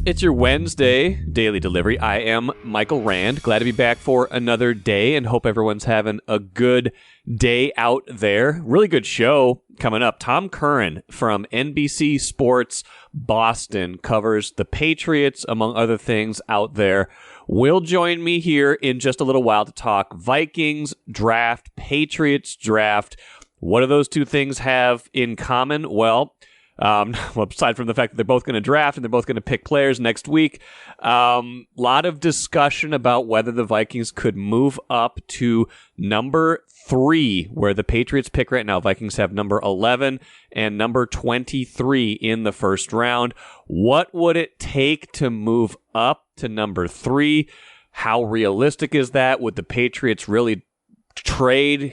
It's your Wednesday daily delivery. I am Michael Rand. Glad to be back for another day and hope everyone's having a good day out there. Really good show coming up. Tom Curran from NBC Sports Boston covers the Patriots, among other things, out there. Will join me here in just a little while to talk Vikings draft, Patriots draft. What do those two things have in common? Well, aside from the fact that they're both going to draft and they're both going to pick players next week, lot of discussion about whether the Vikings could move up to number 3, where the Patriots pick right now. Vikings have number 11 and number 23 in the first round. What would it take to move up to number 3? How realistic is that? Would the Patriots really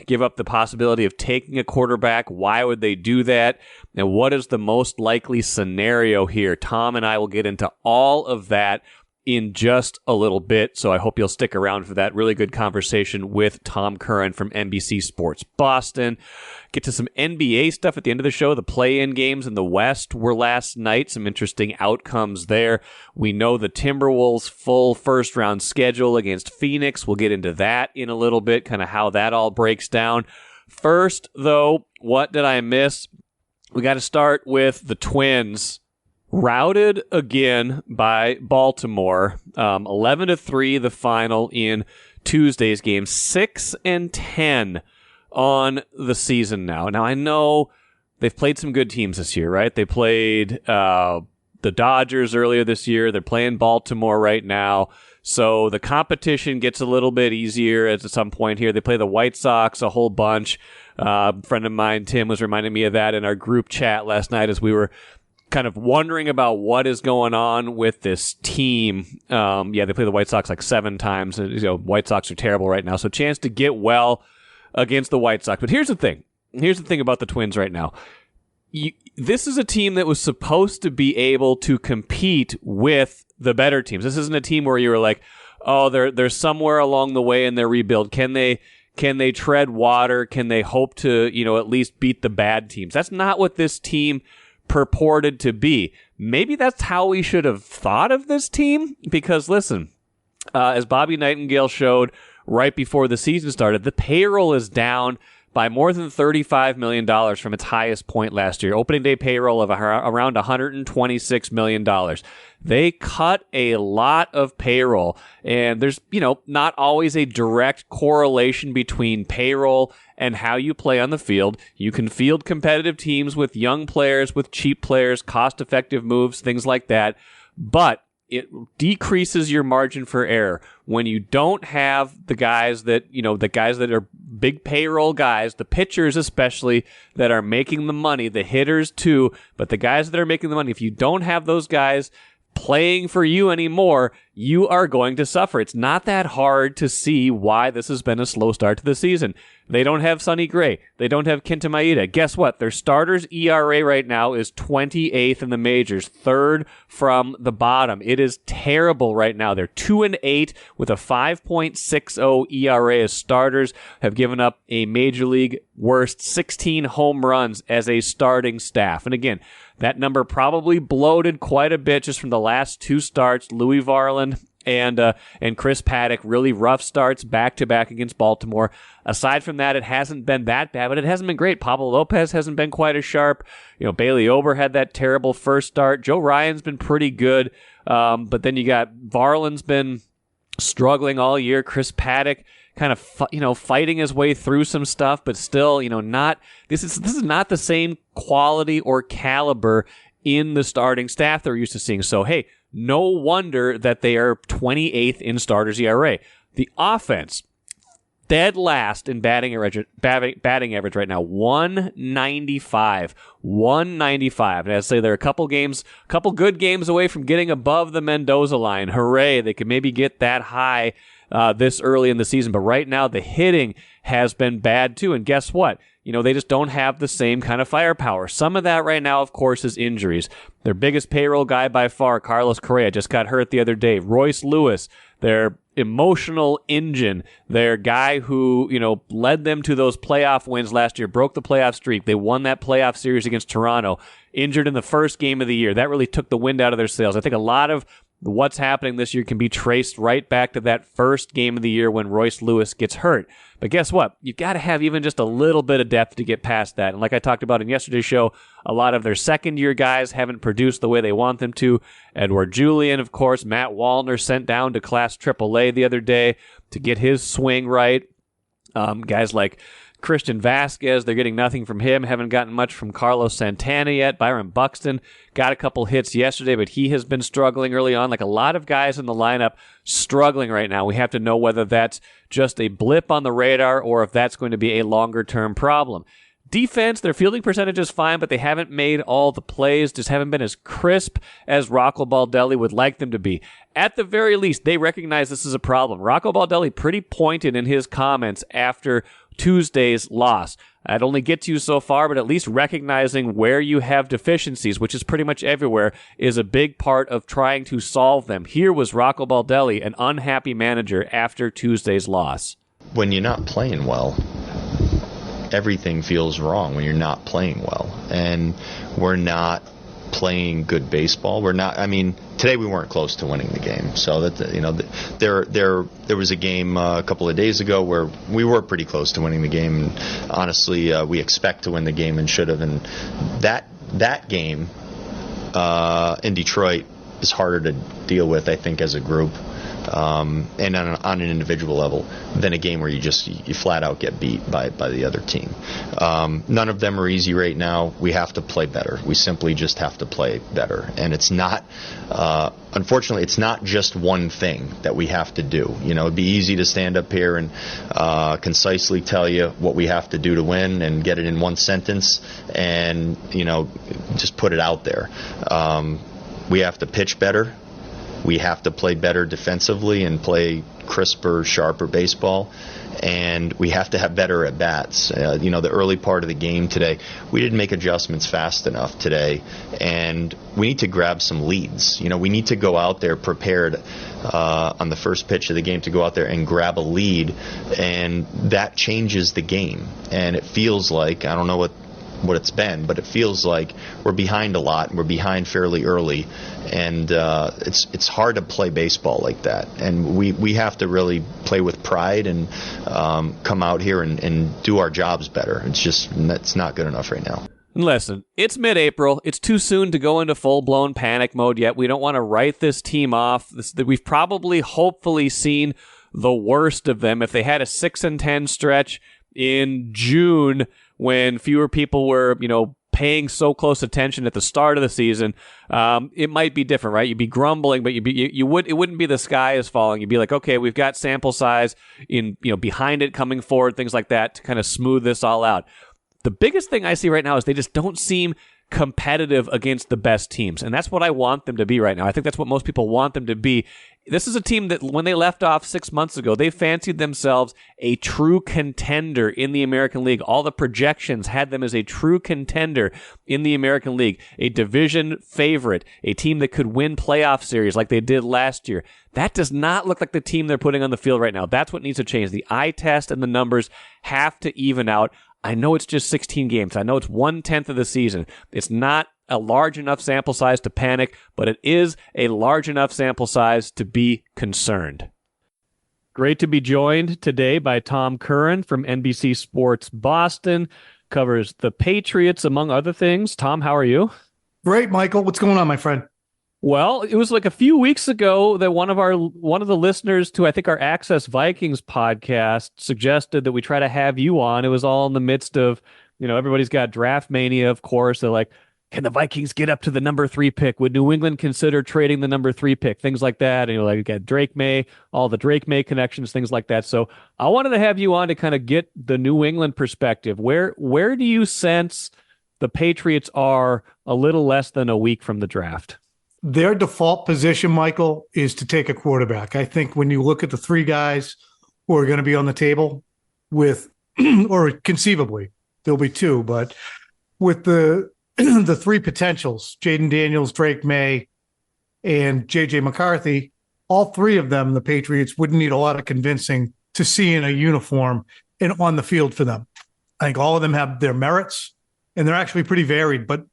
give up the possibility of taking a quarterback? Why would they do that? And what is the most likely scenario here? Tom and I will get into all of that in just a little bit, so I hope you'll stick around for that really good conversation with Tom Curran from NBC Sports Boston. Get to some NBA stuff at the end of the show. The play-in games in the West were last night. Some interesting outcomes there. We know the Timberwolves' full first-round schedule against Phoenix. We'll get into that in a little bit, kind of how that all breaks down. First, though, what did I miss? We got to start with the Twins. Routed again by Baltimore, 11-3 the final in Tuesday's game, 6-10 on the season now. Now I know they've played some good teams this year, right? They played the Dodgers earlier this year. They're playing Baltimore right now, so the competition gets a little bit easier at some point here. They play the White Sox a whole bunch. A friend of mine, Tim, was reminding me of that in our group chat last night as we were kind of wondering about what is going on with this team. They play the White Sox like 7 times. White Sox are terrible right now. So chance to get well against the White Sox. But here's the thing. Here's the thing about the Twins right now. This is a team that was supposed to be able to compete with the better teams. This isn't a team where you were like, oh, they're somewhere along the way in their rebuild. Can they tread water? Can they hope to, at least beat the bad teams? That's not what this team purported to be. Maybe that's how we should have thought of this team, because listen, as Bobby Nightingale showed right before the season started, the payroll is down by more than $35 million from its highest point last year. Opening day payroll of around $126 million. They cut a lot of payroll, and there's, not always a direct correlation between payroll and how you play on the field. You can field competitive teams with young players, with cheap players, cost-effective moves, things like that, but it decreases your margin for error when you don't have the guys that, the guys that are big payroll guys, the pitchers especially, that are making the money, the hitters too, but the guys that are making the money, if you don't have those guys playing for you anymore, you are going to suffer. It's not that hard to see why this has been a slow start to the season. They don't have Sonny Gray. They don't have Kenta Maeda. Guess what? Their starters ERA right now is 28th in the majors, 3rd from the bottom. It is terrible right now. They're 2-8 with a 5.60 ERA as starters, have given up a major league worst 16 home runs as a starting staff. And again, that number probably bloated quite a bit just from the last 2 starts. Louis Varland and Chris Paddock, really rough starts back-to-back against Baltimore. Aside from that, it hasn't been that bad, but it hasn't been great. Pablo Lopez hasn't been quite as sharp. Bailey Ober had that terrible first start. Joe Ryan's been pretty good, but then you got Varland's been struggling all year. Chris Paddock kind of fighting his way through some stuff, but still not. This is not the same quality or caliber in the starting staff they're used to seeing. So hey, no wonder that they are 28th in starters ERA. The offense, dead last in batting average right now, 195. 195. And I'd say they're a couple good games away from getting above the Mendoza line. Hooray, they could maybe get that high this early in the season. But right now, the hitting has been bad too. And guess what? They just don't have the same kind of firepower. Some of that right now, of course, is injuries. Their biggest payroll guy by far, Carlos Correa, just got hurt the other day. Royce Lewis, their emotional engine, their guy who, led them to those playoff wins last year, broke the playoff streak. They won that playoff series against Toronto, injured in the first game of the year. That really took the wind out of their sails. I think a lot of what's happening this year can be traced right back to that first game of the year when Royce Lewis gets hurt. But guess what? You've got to have even just a little bit of depth to get past that. And like I talked about in yesterday's show, a lot of their second-year guys haven't produced the way they want them to. Edward Julian, of course, Matt Wallner sent down to Class AAA the other day to get his swing right. Guys like Christian Vasquez, they're getting nothing from him. Haven't gotten much from Carlos Santana yet. Byron Buxton got a couple hits yesterday, but he has been struggling early on. Like a lot of guys in the lineup struggling right now. We have to know whether that's just a blip on the radar or if that's going to be a longer-term problem. Defense, their fielding percentage is fine, but they haven't made all the plays, just haven't been as crisp as Rocco Baldelli would like them to be. At the very least, they recognize this is a problem. Rocco Baldelli pretty pointed in his comments after Tuesday's loss. I'd only get to you so far, but at least recognizing where you have deficiencies, which is pretty much everywhere, is a big part of trying to solve them. Here was Rocco Baldelli, an unhappy manager after Tuesday's loss. When you're not playing well, everything feels wrong when you're not playing well. And we're not playing good baseball. Today we weren't close to winning the game. So there was a game a couple of days ago where we were pretty close to winning the game. And honestly, we expect to win the game and should have. And that game in Detroit is harder to deal with, I think, as a group. And on an individual level, than a game where you flat out get beat by the other team. None of them are easy right now. We have to play better. We simply just have to play better. And it's not, unfortunately, it's not just one thing that we have to do. It'd be easy to stand up here and concisely tell you what we have to do to win and get it in one sentence and, just put it out there. We have to pitch better. We have to play better defensively and play crisper, sharper baseball. And we have to have better at-bats. The early part of the game today, we didn't make adjustments fast enough today. And we need to grab some leads. We need to go out there prepared on the first pitch of the game to go out there and grab a lead. And that changes the game. And it feels like, I don't know what it's been, but it feels like we're behind a lot and we're behind fairly early, and it's hard to play baseball like that. And we have to really play with pride and come out here and do our jobs better. That's not good enough right now. Listen, it's mid-April. It's too soon to go into full-blown panic mode yet. We don't want to write this team off. We've probably, hopefully, seen the worst of them. If they had a 6-10 stretch in June, when fewer people were, paying so close attention at the start of the season, it might be different, right? You'd be grumbling, but it wouldn't be the sky is falling. You'd be like, okay, we've got sample size in, behind it, coming forward, things like that to kind of smooth this all out. The biggest thing I see right now is they just don't seem competitive against the best teams, and that's what I want them to be right now. I think that's what most people want them to be. This is a team that when they left off 6 months ago, they fancied themselves a true contender in the American League. All the projections had them as a true contender in the American League, a division favorite, a team that could win playoff series like they did last year. That does not look like the team they're putting on the field right now. That's what needs to change. The eye test and the numbers have to even out. I know it's just 16 games. I know it's 1/10 of the season. It's not a large enough sample size to panic, but it is a large enough sample size to be concerned. Great to be joined today by Tom Curran from NBC Sports Boston. Covers the Patriots, among other things. Tom, how are you? Great, Michael. What's going on, my friend? Well, it was like a few weeks ago that one of the listeners to, I think, our Access Vikings podcast suggested that we try to have you on. It was all in the midst of, everybody's got draft mania, of course. They're like, can the Vikings get up to the number 3 pick? Would New England consider trading the number 3 pick? Things like that. And you're like, you got Drake May, all the Drake May connections, things like that. So I wanted to have you on to kind of get the New England perspective. Where do you sense the Patriots are a little less than a week from the draft? Their default position, Michael, is to take a quarterback. I think when you look at the 3 guys who are going to be on the table with, or conceivably, there'll be 2, but with the 3 potentials, Jaden Daniels, Drake May, and J.J. McCarthy, all 3 of them, the Patriots wouldn't need a lot of convincing to see in a uniform and on the field for them. I think all of them have their merits, and they're actually pretty varied, but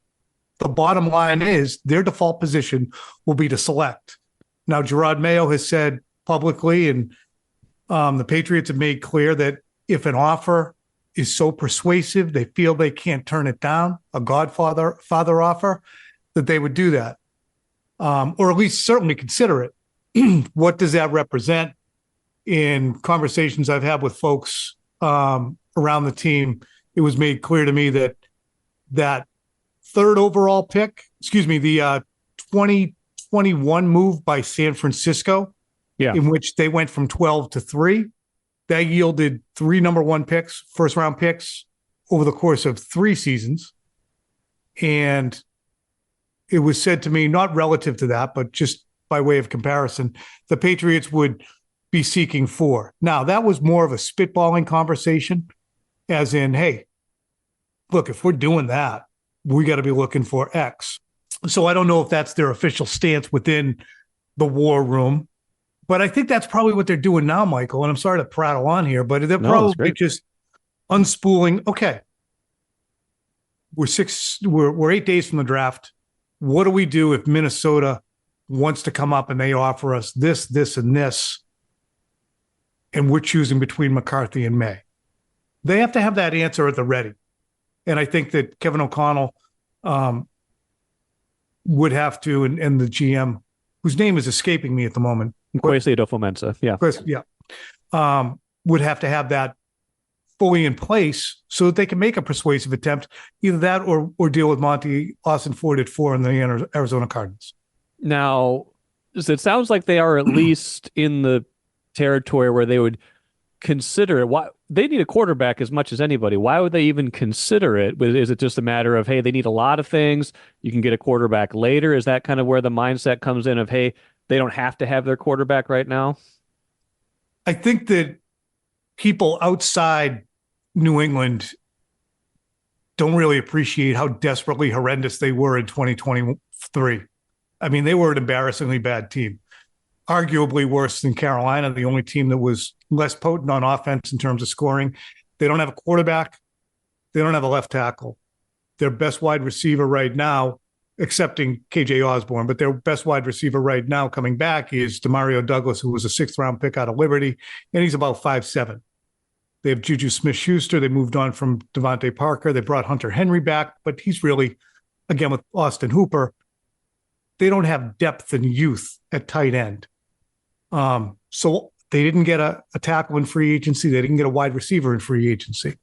the bottom line is their default position will be to select. Now, Gerard Mayo has said publicly, and the Patriots have made clear that if an offer is so persuasive, they feel they can't turn it down, a father offer, that they would do that, or at least certainly consider it. What does that represent? In conversations I've had with folks around the team, it was made clear to me that that third overall pick, the 2021 move by San Francisco, in which they went from 12 to 3, that yielded 3 number 1 picks, first round picks over the course of 3 seasons. And it was said to me, not relative to that, but just by way of comparison, the Patriots would be seeking 4. Now, that was more of a spitballing conversation, as in, hey, look, if we're doing that, we got to be looking for X. So I don't know if that's their official stance within the war room, but I think that's probably what they're doing now, Michael. And I'm sorry to prattle on here, but they're probably just unspooling. Okay, we're 8 days from the draft. What do we do if Minnesota wants to come up and they offer us this, this, and this, and we're choosing between McCarthy and May? They have to have that answer at the ready. And I think that Kevin O'Connell would have to, and the GM, whose name is escaping me at the moment, Kwesi Adofo-Mensah, would have to have that fully in place so that they can make a persuasive attempt, either that or deal with Monty Austin Ford at 4 in the Arizona Cardinals. Now, it sounds like they are at least in the territory where they would consider it. Why they need a quarterback as much as anybody? Why would they even consider it? Is it just a matter of, hey, they need a lot of things, you can get a quarterback later? Is that kind of where the mindset comes in of, hey, they don't have to have their quarterback right now? I think that people outside New England don't really appreciate how desperately horrendous they were in 2023. I mean, they were an embarrassingly bad team, arguably worse than Carolina, the only team that was less potent on offense in terms of scoring. They don't have a quarterback. They don't have a left tackle. Their best wide receiver right now, excepting KJ Osborne, but their best wide receiver right now coming back is Demario Douglas, who was a 6th-round pick out of Liberty, and he's about 5'7". They have Juju Smith-Schuster. They moved on from Devontae Parker. They brought Hunter Henry back, but he's really, again, with Austin Hooper, they don't have depth and youth at tight end. So they didn't get a tackle in free agency. They didn't get a wide receiver in free agency.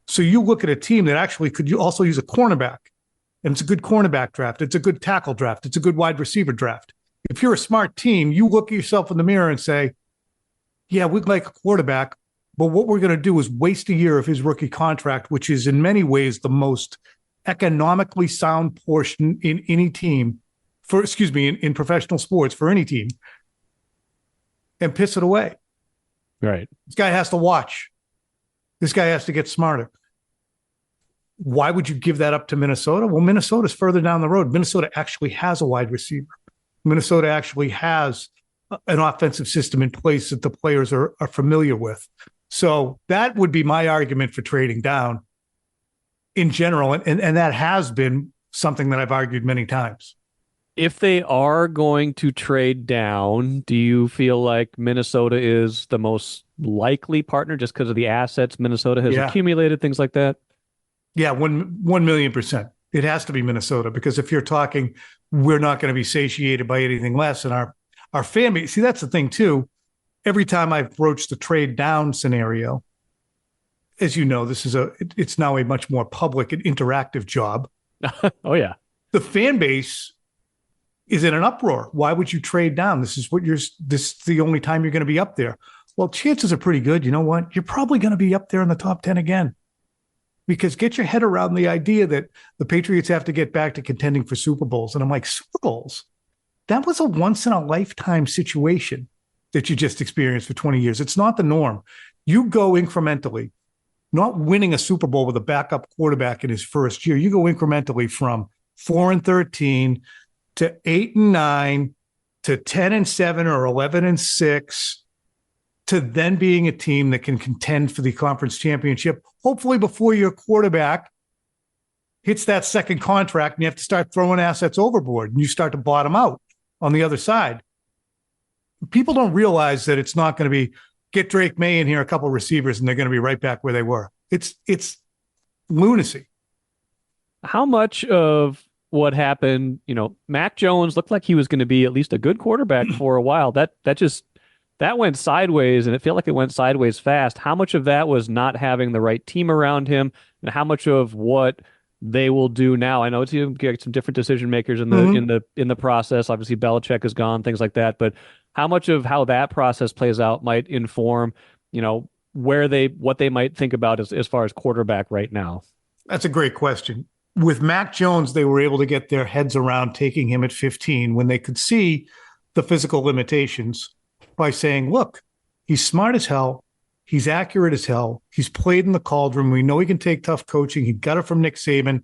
So you look at a team that actually could also use a cornerback, and it's a good cornerback draft. It's a good tackle draft. It's a good wide receiver draft. If you're a smart team, you look at yourself in the mirror and say, yeah, we'd like a quarterback, but what we're going to do is waste a year of his rookie contract, which is in many ways the most economically sound portion in any team, in professional sports for any team, and piss it away. Right. This guy has to watch. This guy has to get smarter. Why would you give that up to Minnesota? Well, Minnesota's further down the road. Minnesota actually has a wide receiver. Minnesota actually has an offensive system in place that the players are familiar with. So that would be my argument for trading down in general. And that has been something that I've argued many times. If they are going to trade down, do you feel like Minnesota is the most likely partner just because of the assets Minnesota has accumulated, things like that? Yeah, 1,000,000%. It has to be Minnesota, because if you're talking, we're not going to be satiated by anything less. And our fan base, see, that's the thing too. Every time I've broached the trade down scenario, as you know, it's now a much more public and interactive job. Oh yeah. The fan base is in an uproar. Why would you trade down? This is the only time you're going to be up there. Well, chances are pretty good. You know what? You're probably going to be up there in the top 10 again. Because get your head around the idea that the Patriots have to get back to contending for Super Bowls. And I'm like, Super Bowls? That was a once-in-a-lifetime situation that you just experienced for 20 years. It's not the norm. You go incrementally, not winning a Super Bowl with a backup quarterback in his first year. You go incrementally from 4-13 to 8-9 to 10-7 or 11-6 to then being a team that can contend for the conference championship, hopefully before your quarterback hits that second contract and you have to start throwing assets overboard and you start to bottom out on the other side. people don't realize that it's not going to be get Drake May in here, a couple of receivers, and they're going to be right back where they were. It's lunacy. How much of what happened, Mac Jones looked like he was going to be at least a good quarterback for a while. That went sideways, and it felt like it went sideways fast. How much of that was not having the right team around him, and how much of what they will do now? I know it's you get some different decision makers in the process. Obviously, Belichick is gone, things like that. But how much of how that process plays out might inform, what they might think about as far as quarterback right now? That's a great question. With Mac Jones, they were able to get their heads around taking him at 15 when they could see the physical limitations by saying, look, he's smart as hell. He's accurate as hell. He's played in the cauldron. We know he can take tough coaching. He got it from Nick Saban.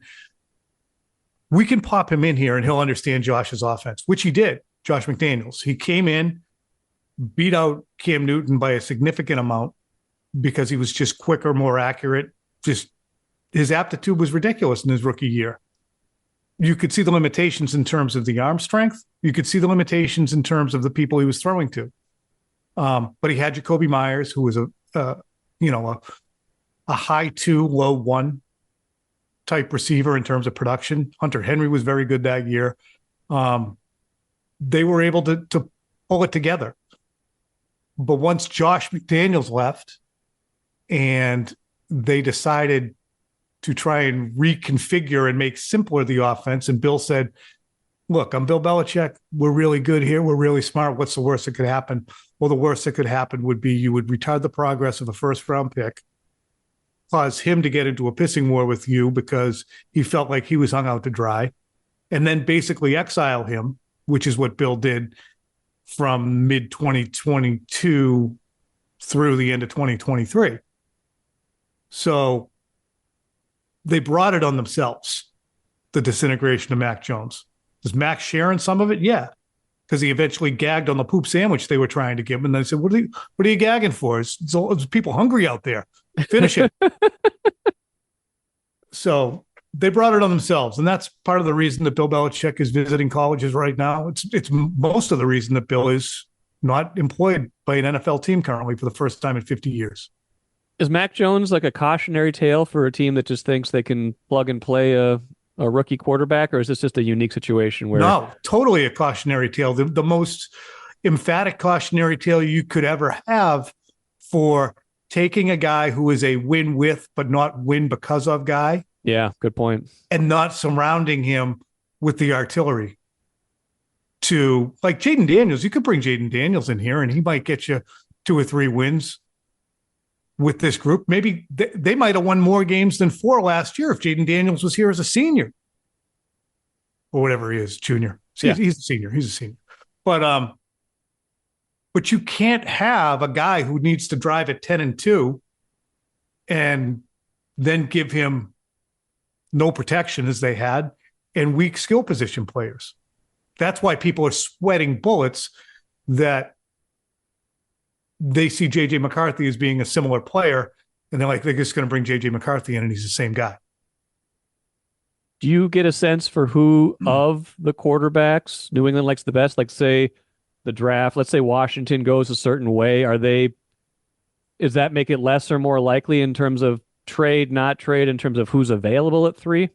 We can pop him in here and he'll understand Josh's offense, which he did, Josh McDaniels. He came in, beat out Cam Newton by a significant amount because he was just quicker, more accurate. Just his aptitude was ridiculous in his rookie year. You could see the limitations in terms of the arm strength. You could see the limitations in terms of the people he was throwing to. But he had Jacoby Myers, who was a high 2, low 1 type receiver in terms of production. Hunter Henry was very good that year. They were able to pull it together. But once Josh McDaniels left and they decided to try and reconfigure and make simpler the offense, and Bill said, look, I'm Bill Belichick. We're really good here. We're really smart. What's the worst that could happen? Well, the worst that could happen would be you would retard the progress of a first-round pick, cause him to get into a pissing war with you because he felt like he was hung out to dry, and then basically exile him, which is what Bill did from mid-2022 through the end of 2023. So they brought it on themselves, the disintegration of Mac Jones. Was Mac sharing some of it? Yeah, because he eventually gagged on the poop sandwich they were trying to give him. And they said, what are you gagging for? It's people hungry out there. Finish it. So they brought it on themselves. And that's part of the reason that Bill Belichick is visiting colleges right now. It's most of the reason that Bill is not employed by an NFL team currently for the first time in 50 years. Is Mac Jones like a cautionary tale for a team that just thinks they can plug and play a rookie quarterback, or is this just a unique situation where? No, totally a cautionary tale. The most emphatic cautionary tale you could ever have for taking a guy who is a win with but not win because of guy. Yeah, good point. And not surrounding him with the artillery. To like Jaden Daniels, you could bring Jaden Daniels in here and he might get you 2 or 3 wins with this group. Maybe they might have won more games than 4 last year if Jaden Daniels was here as a senior or whatever he is, junior. Yeah. He's a senior. He's a senior. But you can't have a guy who needs to drive at 10-2 and then give him no protection as they had and weak skill position players. That's why people are sweating bullets that they see J.J. McCarthy as being a similar player, and they're just going to bring J.J. McCarthy in, and he's the same guy. Do you get a sense for who of the quarterbacks New England likes the best? Like, say, the draft, let's say Washington goes a certain way. Does that make it less or more likely in terms of trade, not trade, in terms of who's available at 3?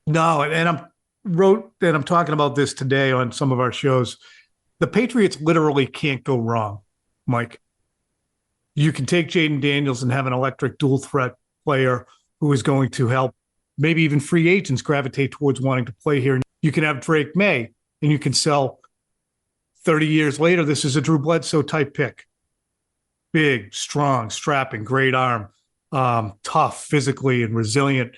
No, and I'm talking about this today on some of our shows. The Patriots literally can't go wrong, Mike. You can take Jaden Daniels and have an electric dual threat player who is going to help maybe even free agents gravitate towards wanting to play here. You can have Drake May, and you can sell 30 years later, this is a Drew Bledsoe type pick. Big, strong, strapping, great arm, tough physically and resilient.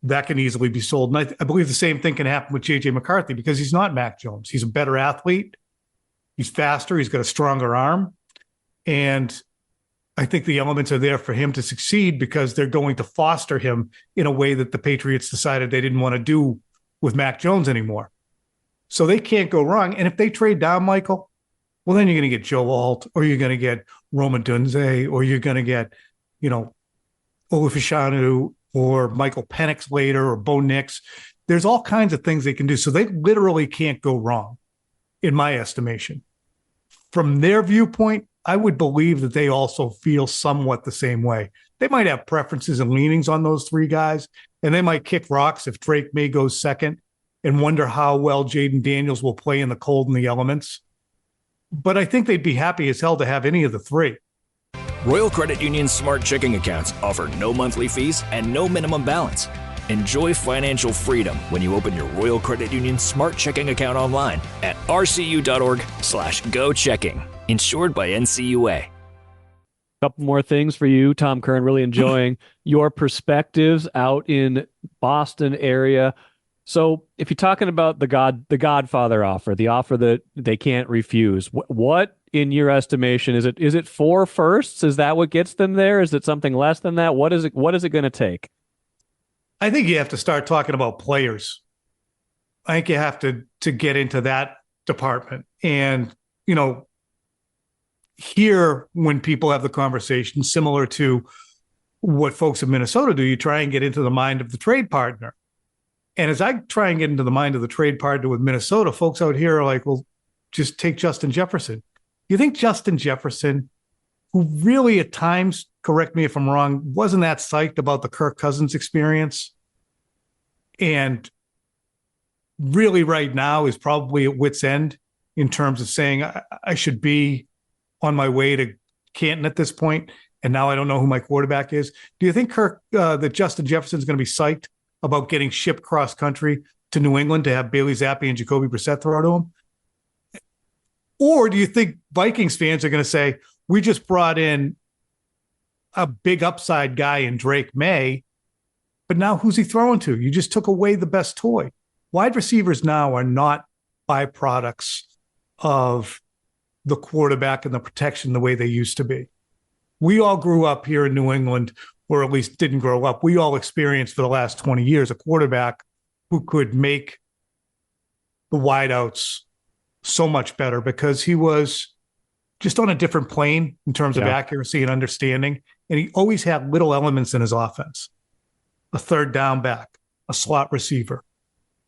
That can easily be sold. And I believe the same thing can happen with J.J. McCarthy because he's not Mac Jones. He's a better athlete. He's faster. He's got a stronger arm. And I think the elements are there for him to succeed because they're going to foster him in a way that the Patriots decided they didn't want to do with Mac Jones anymore. So they can't go wrong. And if they trade down, Michael, well, then you're going to get Joe Alt, or you're going to get Roma Dunze, or you're going to get, Olufashanu, or Michael Penix later, or Bo Nix. There's all kinds of things they can do. So they literally can't go wrong, in my estimation. from their viewpoint, I would believe that they also feel somewhat the same way. They might have preferences and leanings on those three guys, and they might kick rocks if Drake May goes second and wonder how well Jaden Daniels will play in the cold and the elements. But I think they'd be happy as hell to have any of the three. Royal Credit Union's smart checking accounts offer no monthly fees and no minimum balance. Enjoy financial freedom when you open your Royal Credit Union smart checking account online at rcu.org/go-checking. Insured by NCUA. Couple more things for you, Tom Curran. Really enjoying your perspectives out in Boston area. So if you're talking about the Godfather offer, the offer that they can't refuse, what in your estimation is it 4 firsts? Is that what gets them there? Is it something less than that? What is it going to take? I think you have to start talking about players. I think you have to get into that department. And, here, when people have the conversation similar to what folks in Minnesota do, you try and get into the mind of the trade partner. And as I try and get into the mind of the trade partner with Minnesota, folks out here are like, well, just take Justin Jefferson. You think Justin Jefferson, who really at times, correct me if I'm wrong, wasn't that psyched about the Kirk Cousins experience, and really right now is probably at wit's end in terms of saying, I should be on my way to Canton at this point, and now I don't know who my quarterback is. Do you think that Justin Jefferson is going to be psyched about getting shipped cross country to New England to have Bailey Zappi and Jacoby Brissett throw to him? Or do you think Vikings fans are going to say, we just brought in a big upside guy in Drake May, but now who's he throwing to? You just took away the best toy. Wide receivers now are not byproducts of the quarterback and the protection the way they used to be. We all grew up here in New England, or at least didn't grow up. We all experienced for the last 20 years a quarterback who could make the wideouts so much better because he was just on a different plane in terms of accuracy and understanding. And he always had little elements in his offense, a third down back, a slot receiver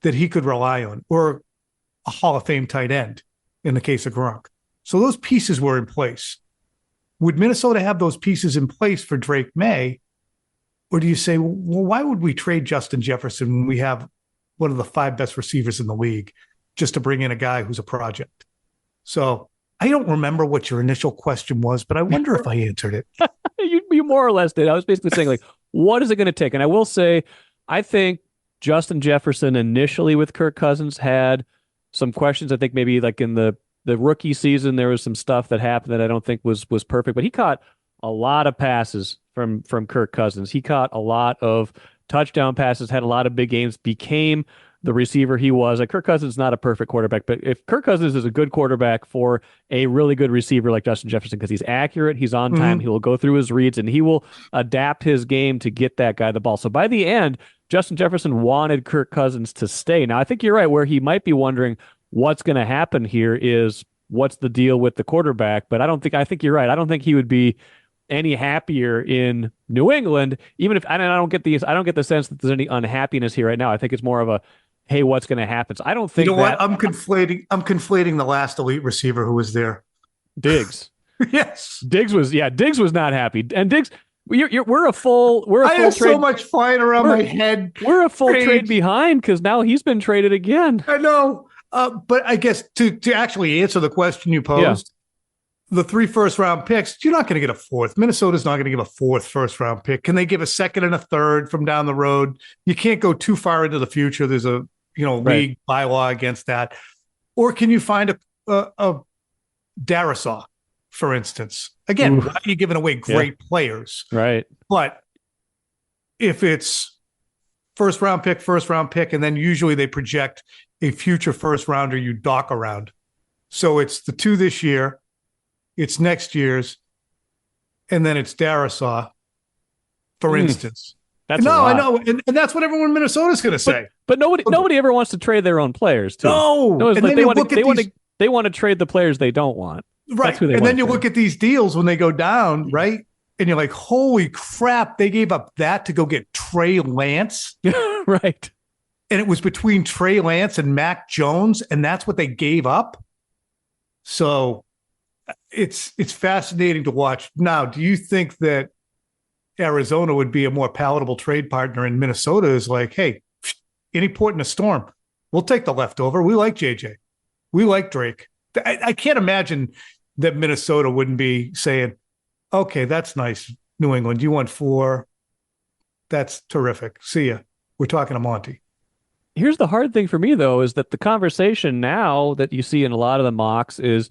that he could rely on, or a Hall of Fame tight end in the case of Gronk. So those pieces were in place. Would Minnesota have those pieces in place for Drake May? Or do you say, well, why would we trade Justin Jefferson when we have one of the 5 best receivers in the league just to bring in a guy who's a project? So I don't remember what your initial question was, but I wonder if I answered it. You more or less did. I was basically saying, what is it going to take? And I will say, I think Justin Jefferson initially with Kirk Cousins had some questions. I think maybe like in the rookie season, there was some stuff that happened that I don't think was perfect, but he caught a lot of passes from Kirk Cousins. He caught a lot of touchdown passes, had a lot of big games, became the receiver he was. Like, Kirk Cousins is not a perfect quarterback, but if Kirk Cousins is a good quarterback for a really good receiver like Justin Jefferson, because he's accurate, he's on time, he will go through his reads, and he will adapt his game to get that guy the ball. So by the end, Justin Jefferson wanted Kirk Cousins to stay. Now, I think you're right. Where he might be wondering what's going to happen here is what's the deal with the quarterback. But I think you're right. I don't think he would be any happier in New England, even if I don't get the sense that there's any unhappiness here right now. I think it's more of a, hey, what's going to happen? So I don't think what? I'm conflating the last elite receiver who was there. Diggs. Yes. Diggs was not happy. And Diggs, we're a full I have trade. So much flying around my head. We're a full trade behind because now he's been traded again. I know. But I guess to actually answer the question you posed, the 3 first-round picks, you're not going to get a 4th. Minnesota's not going to give a 4th first-round pick. Can they give a 2nd and a 3rd from down the road? You can't go too far into the future. There's a league bylaw against that. Or can you find a Darisaw, for instance? Again, why are you giving away great players? Right. But if it's first round pick, and then usually they project a future first rounder you dock around. So it's the 2 this year, it's next year's, and then it's Darisaw, for instance. That's I know, and that's what everyone in Minnesota is going to say. But nobody ever wants to trade their own players, too. No, it's like they want to trade the players they don't want. Right, That's who they and want then you to look at these deals when they go down, right? And you're like, holy crap, they gave up that to go get Trey Lance. Right. And it was between Trey Lance and Mac Jones, and that's what they gave up. So it's fascinating to watch. Now, do you think that Arizona would be a more palatable trade partner, and Minnesota is like, hey, any port in a storm, we'll take the leftover. We like JJ. We like Drake. I can't imagine that Minnesota wouldn't be saying, okay, that's nice, New England. You want 4. That's terrific. See ya. We're talking to Monty. Here's the hard thing for me, though, is that the conversation now that you see in a lot of the mocks is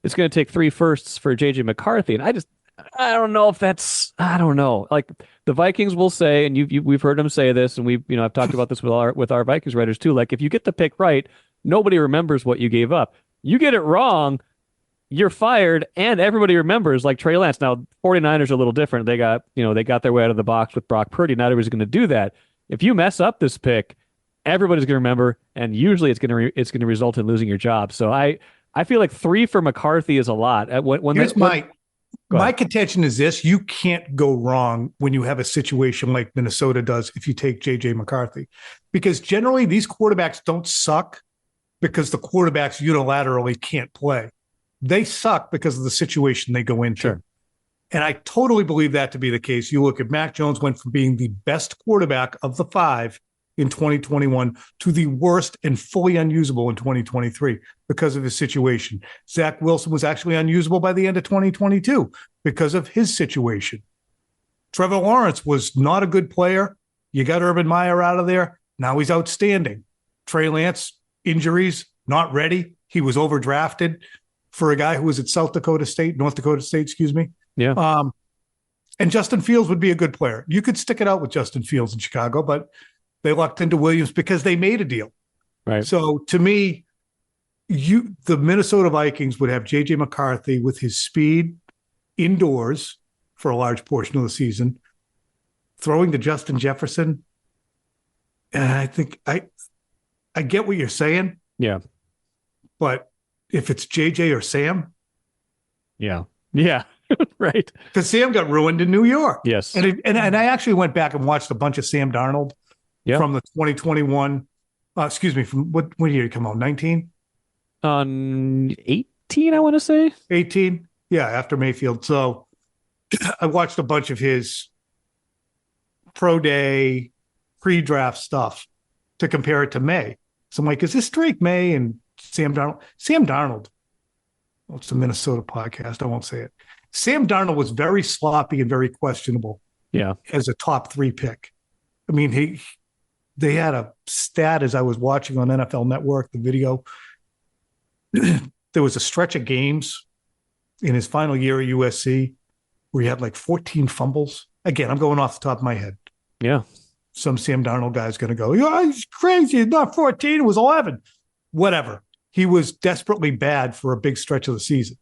it's going to take 3 firsts for JJ McCarthy. And I don't know if that's, I don't know. Like the Vikings will say, and we've heard them say this, and I've talked about this with our Vikings writers too. Like if you get the pick right, nobody remembers what you gave up. You get it wrong, you're fired, and everybody remembers, like Trey Lance. Now, 49ers are a little different. They got their way out of the box with Brock Purdy. Not everybody's going to do that. If you mess up this pick, everybody's going to remember, and usually it's going to result in losing your job. So I feel like 3 for McCarthy is a lot. Here's my contention is this: you can't go wrong when you have a situation like Minnesota does if you take JJ McCarthy, because generally these quarterbacks don't suck because the quarterbacks unilaterally can't play. They suck because of the situation they go into. Sure. And I totally believe that to be the case. You look at Mac Jones went from being the best quarterback of the 5 in 2021 to the worst and fully unusable in 2023 because of his situation. Zach Wilson was actually unusable by the end of 2022 because of his situation. Trevor Lawrence was not a good player. You got Urban Meyer out of there. Now he's outstanding. Trey Lance, injuries, not ready. He was overdrafted for a guy who was at North Dakota State, excuse me. Yeah. And Justin Fields would be a good player. You could stick it out with Justin Fields in Chicago, but they lucked into Williams because they made a deal. Right. So to me, the Minnesota Vikings would have JJ McCarthy with his speed indoors for a large portion of the season, throwing to Justin Jefferson. And I think I get what you're saying. Yeah. But if it's JJ or Sam. Yeah. Yeah. Right. Because Sam got ruined in New York. Yes. And I actually went back and watched a bunch of Sam Darnold from the 2021. From what year did he come out? 19? 18, I want to say. 18? Yeah, after Mayfield. So I watched a bunch of his pro day, pre-draft stuff to compare it to May. So I'm like, is this Drake May and Sam Darnold? Sam Darnold. Well, it's a Minnesota podcast. I won't say it. Sam Darnold was very sloppy and very questionable. Yeah. As a top 3 pick. I mean, they had a stat as I was watching on NFL Network, the video. There was a stretch of games in his final year at USC where he had like 14 fumbles. Again, I'm going off the top of my head. Yeah. Some Sam Darnold guy's going to go, he's crazy. It's not 14. It was 11. Whatever. He was desperately bad for a big stretch of the season.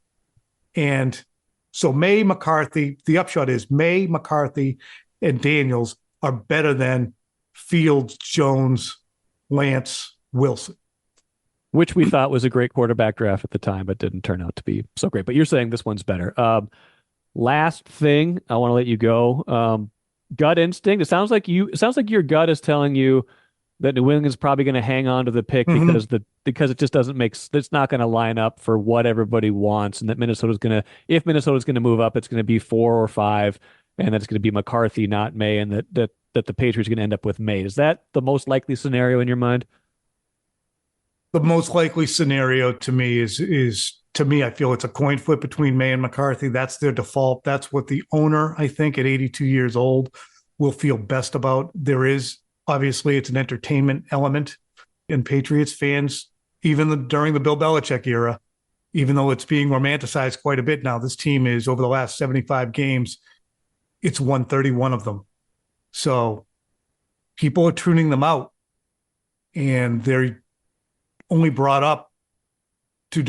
And so May, McCarthy, the upshot is May, McCarthy, and Daniels are better than Fields, Jones, Lance, Wilson. Which we thought was a great quarterback draft at the time, but didn't turn out to be so great. But you're saying this one's better. Last thing, I want to let you go. Gut instinct. It sounds like your gut is telling you that New England's probably going to hang on to the pick because it just doesn't it's not going to line up for what everybody wants, and that if Minnesota's going to move up, it's going to be 4 or 5, and that's going to be McCarthy, not May, and that the Patriots are going to end up with May. Is that the most likely scenario in your mind? The most likely scenario to me is I feel it's a coin flip between May and McCarthy. That's their default. That's what the owner, I think, at 82 years old, will feel best about. There is, obviously, it's an entertainment element, and Patriots fans, even during the Bill Belichick era, even though it's being romanticized quite a bit now, this team is, over the last 75 games, it's won 31 of them. So people are tuning them out, and they're only brought up to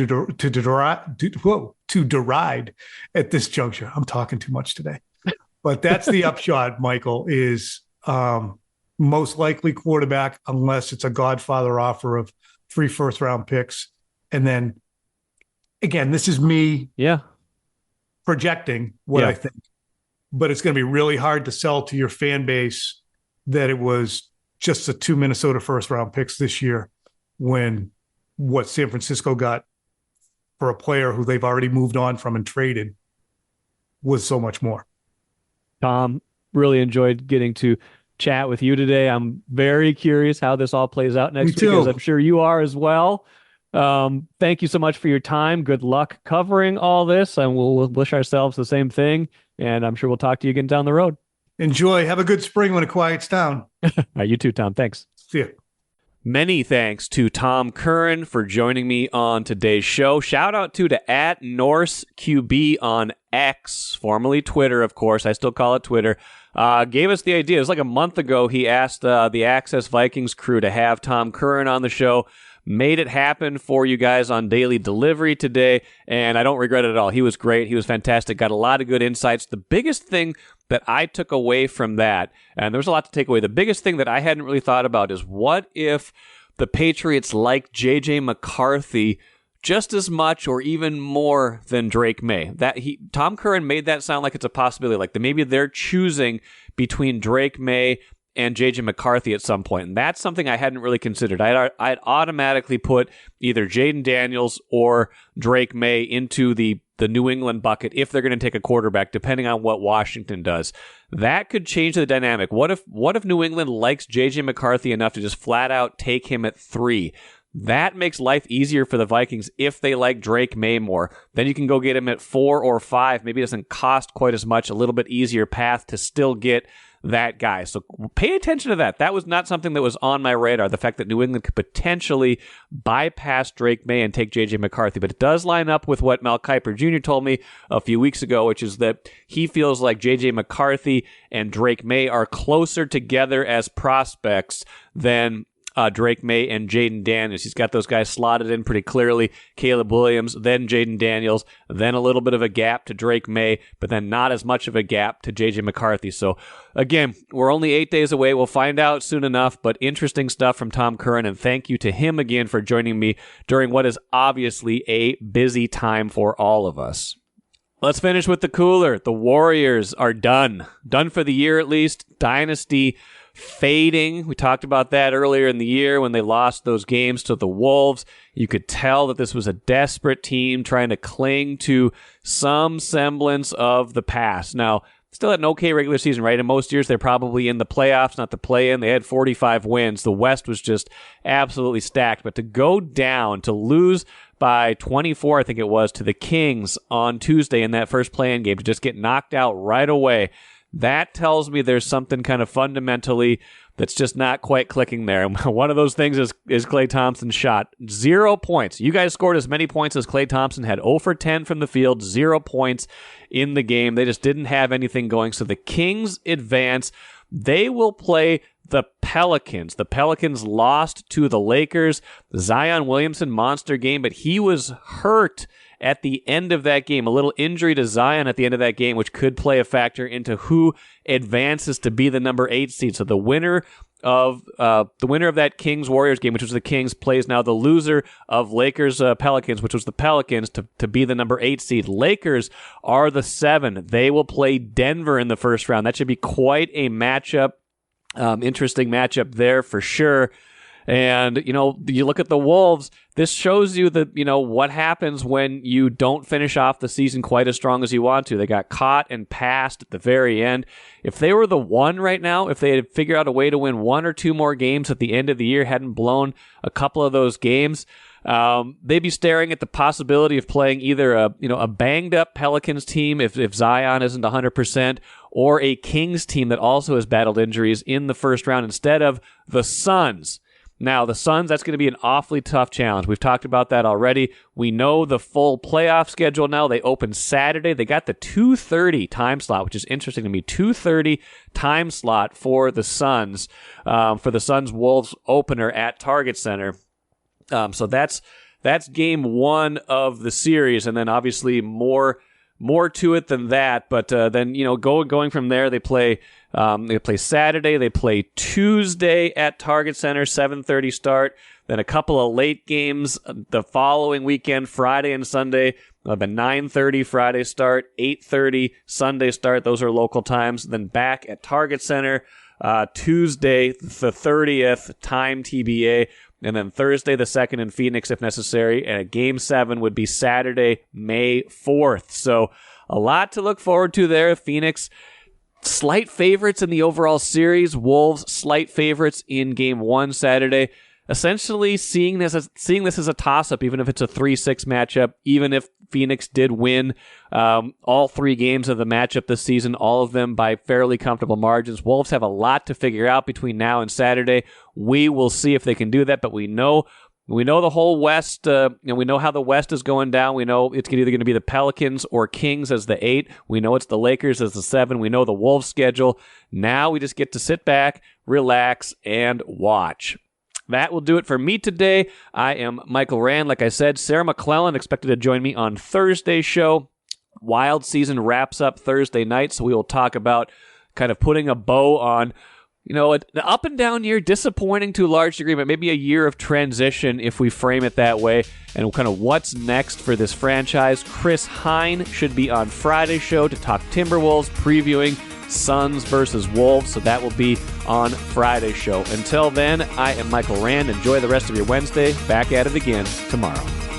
deride at this juncture. I'm talking too much today. But that's the upshot, Michael, is most likely quarterback unless it's a Godfather offer of 3 first-round picks. And then, again, this is me projecting what I think. But it's going to be really hard to sell to your fan base that it was just the 2 Minnesota first-round picks this year when what San Francisco got for a player who they've already moved on from and traded was so much more. Tom, really enjoyed getting to chat with you today. I'm very curious how this all plays out next week, as I'm sure you are as well. Thank you so much for your time. Good luck covering all this, and we'll wish ourselves the same thing. And I'm sure we'll talk to you again down the road. Enjoy. Have a good spring when it quiets down. All right, you too, Tom. Thanks. See ya. Many thanks to Tom Curran for joining me on today's show. Shout out to @NorseQB on X, formerly Twitter, of course. I still call it Twitter. Gave us the idea. It was like a month ago. He asked the Access Vikings crew to have Tom Curran on the show. Made it happen for you guys on daily delivery today, and I don't regret it at all. He was great. He was fantastic. Got a lot of good insights. The biggest thing that I took away from that, and there was a lot to take away, the biggest thing that I hadn't really thought about is what if the Patriots like J.J. McCarthy just as much or even more than Drake May? Tom Curran made that sound like it's a possibility, like maybe they're choosing between Drake May and J.J. McCarthy at some point. And that's something I hadn't really considered. I'd automatically put either Jaden Daniels or Drake May into the New England bucket if they're going to take a quarterback, depending on what Washington does. That could change the dynamic. What if New England likes J.J. McCarthy enough to just flat out take him at 3? That makes life easier for the Vikings if they like Drake May more. Then you can go get him at 4 or 5. Maybe it doesn't cost quite as much, a little bit easier path to still get that guy. So pay attention to that. That was not something that was on my radar, the fact that New England could potentially bypass Drake May and take J.J. McCarthy. But it does line up with what Mel Kiper Jr. told me a few weeks ago, which is that he feels like J.J. McCarthy and Drake May are closer together as prospects than Drake May and Jaden Daniels. He's got those guys slotted in pretty clearly. Caleb Williams, then Jaden Daniels, then a little bit of a gap to Drake May, but then not as much of a gap to J.J. McCarthy. So again, we're only 8 days away. We'll find out soon enough, but interesting stuff from Tom Curran, and thank you to him again for joining me during what is obviously a busy time for all of us. Let's finish with the cooler. The Warriors are done. Done for the year at least. Dynasty fading. We talked about that earlier in the year when they lost those games to the Wolves. You could tell that this was a desperate team trying to cling to some semblance of the past. Now, still had an okay regular season, right? In most years, they're probably in the playoffs, not the play-in. They had 45 wins. The West was just absolutely stacked. But to go down, to lose by 24, I think it was, to the Kings on Tuesday in that first play-in game, to just get knocked out right away, that tells me there's something kind of fundamentally that's just not quite clicking there. One of those things is Klay Thompson's shot. 0 points. You guys scored as many points as Klay Thompson had. 0 for 10 from the field, 0 points in the game. They just didn't have anything going. So the Kings advance. They will play the Pelicans. The Pelicans lost to the Lakers. The Zion Williamson monster game, but he was hurt at the end of that game. A little injury to Zion at the end of that game, which could play a factor into who advances to be the number 8 seed. So the winner of that Kings-Warriors game, which was the Kings, plays now the loser of Lakers-Pelicans, which was the Pelicans, to be the number 8 seed. Lakers are the 7. They will play Denver in the first round. That should be quite a matchup. Interesting matchup there for sure. And, you look at the Wolves, this shows you that, what happens when you don't finish off the season quite as strong as you want to. They got caught and passed at the very end. If they were the 1 right now, if they had figured out a way to win 1 or 2 more games at the end of the year, hadn't blown a couple of those games, they'd be staring at the possibility of playing either a banged up Pelicans team if Zion isn't 100%, or a Kings team that also has battled injuries in the first round instead of the Suns. Now, the Suns, that's going to be an awfully tough challenge. We've talked about that already. We know the full playoff schedule now. They open Saturday. They got the 2:30 time slot, which is interesting to me. 2:30 time slot for the Suns, for the Suns-Wolves opener at Target Center. So that's game 1 of the series, and then obviously more to it than that. But then going from there, they play Saturday, they play Tuesday at Target Center, 7:30 start. Then a couple of late games the following weekend, Friday and Sunday. The 9:30 Friday start, 8:30 Sunday start. Those are local times. Then back at Target Center Tuesday the 30th, time TBA. and then Thursday the 2nd in Phoenix if necessary, and a Game 7 would be Saturday, May 4th. So a lot to look forward to there. Phoenix, slight favorites in the overall series. Wolves, slight favorites in Game 1 Saturday. Essentially seeing this as a toss-up, even if it's a 3-6 matchup, even if Phoenix did win all 3 games of the matchup this season, all of them by fairly comfortable margins. Wolves have a lot to figure out between now and Saturday. We will see if they can do that, but we know the whole West, and we know how the West is going down. We know it's either going to be the Pelicans or Kings as the 8. We know it's the Lakers as the 7. We know the Wolves schedule. Now we just get to sit back, relax, and watch. That will do it for me today. I am Michael Rand. Like I said, Sarah McClellan expected to join me on Thursday's show. Wild season wraps up Thursday night, so we will talk about kind of putting a bow on, the up and down year, disappointing to a large degree, but maybe a year of transition if we frame it that way, and kind of what's next for this franchise. Chris Hine should be on Friday's show to talk Timberwolves, previewing Suns versus Wolves, so that will be on Friday's show. Until then, I am Michael Rand. Enjoy the rest of your Wednesday. Back at it again tomorrow.